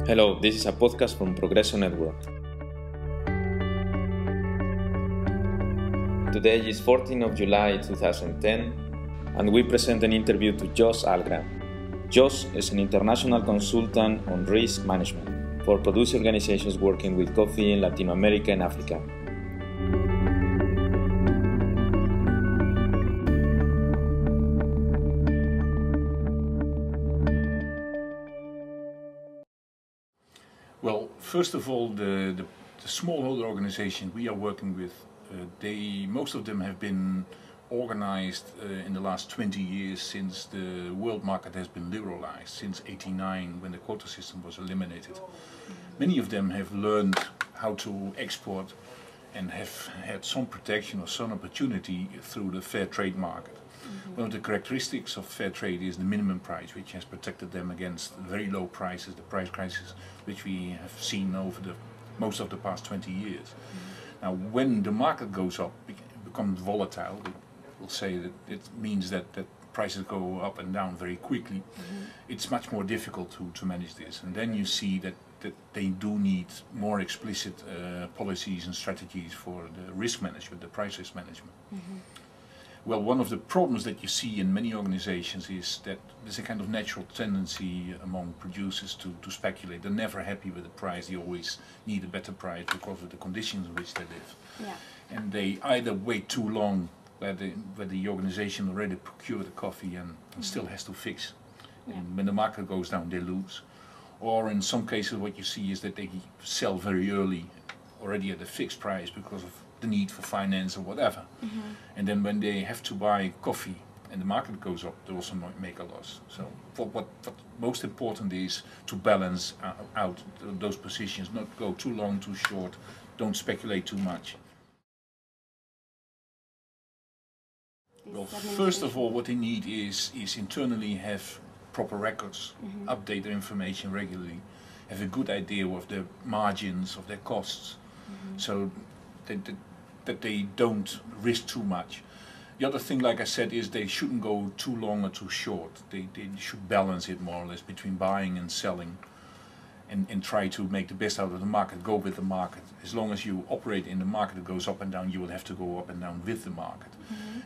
Hello, this is a podcast from Progreso Network. Today is 14th of July 2010 and we present an interview to Algra. Jos is an international consultant on risk management for producer organizations working with coffee in Latin America and Africa. Well, first of all, the smallholder organization we are working with, most of them have been organized in the last 20 years since the world market has been liberalized, since '89 when the quota system was eliminated. Many of them have learned how to export and have had some protection or some opportunity through the fair trade market. One of the characteristics of fair trade is the minimum price, which has protected them against very low prices, the price crisis which we have seen over most of the past 20 years. Now, when the market goes up, it becomes volatile. We'll say that it means that prices go up and down very quickly. It's much more difficult to manage this, and then you see that they do need more explicit policies and strategies for the risk management, the price risk management. Well, one of the problems that you see in many organizations is that there's a kind of natural tendency among producers to speculate. They're never happy with the price, they always need a better price because of the conditions in which they live. Yeah. And they either wait too long where the organization already procured the coffee and still has to fix. Yeah. And when the market goes down, they lose. Or in some cases what you see is that they sell very early, already at a fixed price because of the need for finance or whatever. And then when they have to buy coffee and the market goes up, they also might make a loss. So what most important is to balance out those positions, not go too long, too short, don't speculate too much. Well, first of all, what they need is internally have proper records, update their information regularly, have a good idea of their margins, of their costs, so that they don't risk too much. The other thing, like I said, is they shouldn't go too long or too short. They should balance it more or less between buying and selling, and try to make the best out of the market, go with the market. As long as you operate in the market, it goes up and down, you will have to go up and down with the market.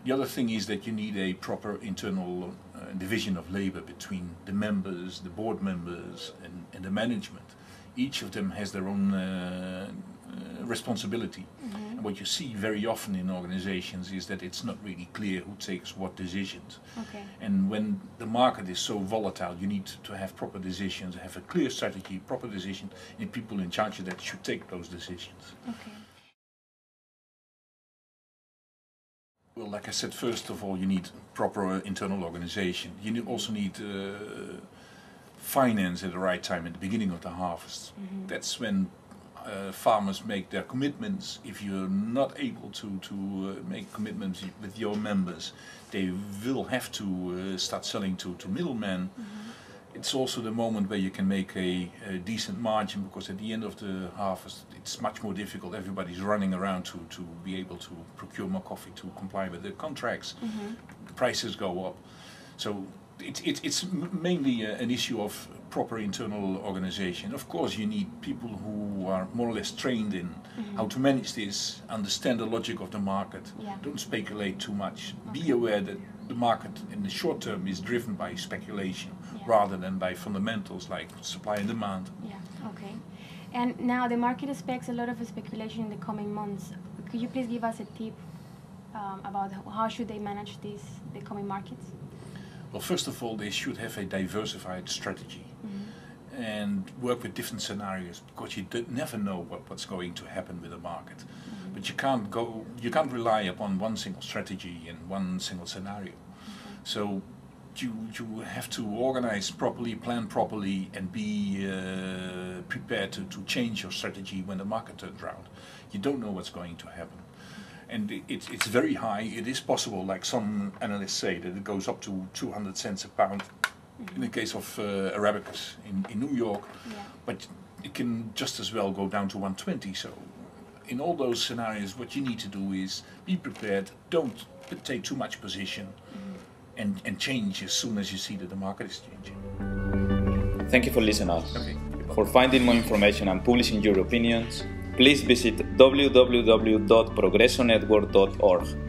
The other thing is that you need a proper internal division of labor between the members, the board members and the management. Each of them has their own responsibility. And what you see very often in organizations is that it's not really clear who takes what decisions. And when the market is so volatile, you need to have proper decisions, have a clear strategy, proper decision, and people in charge of that should take those decisions. Well, like I said, first of all, you need proper internal organization. You also need finance at the right time, at the beginning of the harvest. That's when farmers make their commitments. If you're not able to make commitments with your members, they will have to start selling to middlemen. It's also the moment where you can make a decent margin, because at the end of the harvest it's much more difficult. Everybody's running around to be able to procure more coffee, to comply with the contracts. The prices go up. So it's mainly an issue of proper internal organization. Of course, you need people who are more or less trained in how to manage this, understand the logic of the market, don't speculate too much. Be aware that the market in the short term is driven by speculation rather than by fundamentals like supply and demand. And now the market expects a lot of speculation in the coming months. Could you please give us a tip about how should they manage the coming markets? Well, first of all, they should have a diversified strategy and work with different scenarios, because you never know what's going to happen with the market. But you can't rely upon one single strategy and one single scenario. So you have to organize properly, plan properly, and be prepared to change your strategy when the market turns around. You don't know what's going to happen. And it's very high. It is possible, like some analysts say, that it goes up to 200 cents a pound in the case of Arabicas in New York, but it can just as well go down to 120. So in all those scenarios, what you need to do is be prepared, don't take too much position, and change as soon as you see that the market is changing. Thank you for listening. Okay. For finding more information and publishing your opinions, please visit www.progresonetwork.org.